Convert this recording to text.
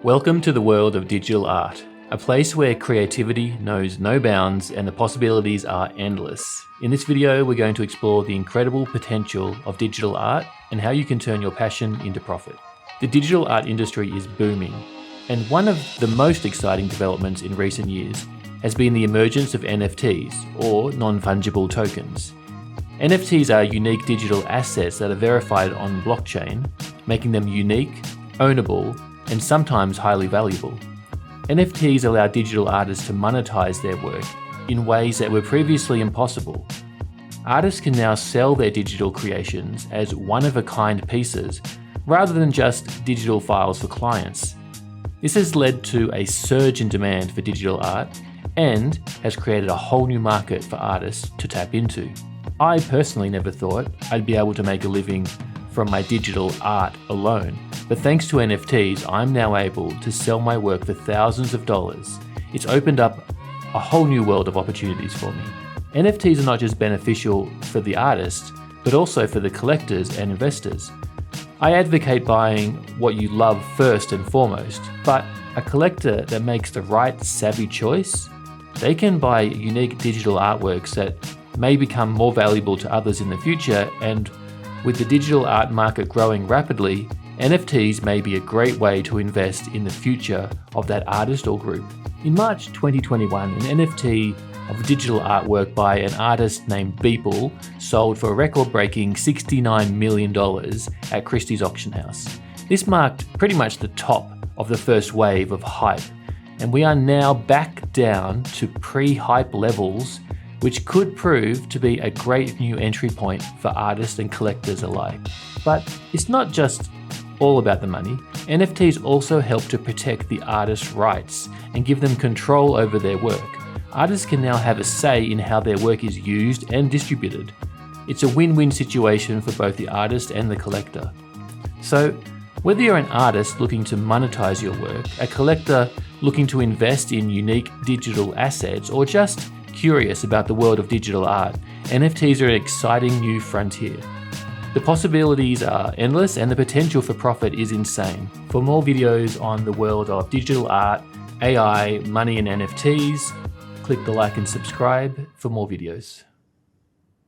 Welcome to the world of digital art, a place where creativity knows no bounds and the possibilities are endless. In this video, we're going to explore the incredible potential of digital art and how you can turn your passion into profit. The digital art industry is booming, and one of the most exciting developments in recent years has been the emergence of NFTs, or non-fungible tokens. NFTs are unique digital assets that are verified on blockchain, making them unique, ownable, and sometimes highly valuable. NFTs allow digital artists to monetize their work in ways that were previously impossible. Artists can now sell their digital creations as one-of-a-kind pieces rather than just digital files for clients. This has led to a surge in demand for digital art and has created a whole new market for artists to tap into. I personally never thought I'd be able to make a living from my digital art alone, but thanks to NFTs, I'm now able to sell my work for thousands of dollars. It's opened up a whole new world of opportunities for me. NFTs are not just beneficial for the artist, but also for the collectors and investors. I advocate buying what you love first and foremost, but a collector that makes the right savvy choice, they can buy unique digital artworks that may become more valuable to others in the future, and with the digital art market growing rapidly, NFTs may be a great way to invest in the future of that artist or group. In March 2021, an NFT of digital artwork by an artist named Beeple sold for a record-breaking $69 million at Christie's auction house. This marked pretty much the top of the first wave of hype, and we are now back down to pre-hype levels, which could prove to be a great new entry point for artists and collectors alike. But it's not just all about the money. NFTs also help to protect the artist's rights and give them control over their work. Artists can now have a say in how their work is used and distributed. It's a win-win situation for both the artist and the collector. So, whether you're an artist looking to monetize your work, a collector looking to invest in unique digital assets, or just curious about the world of digital art, NFTs are an exciting new frontier. The possibilities are endless and the potential for profit is insane. For more videos on the world of digital art, AI, money and NFTs, click the like and subscribe for more videos.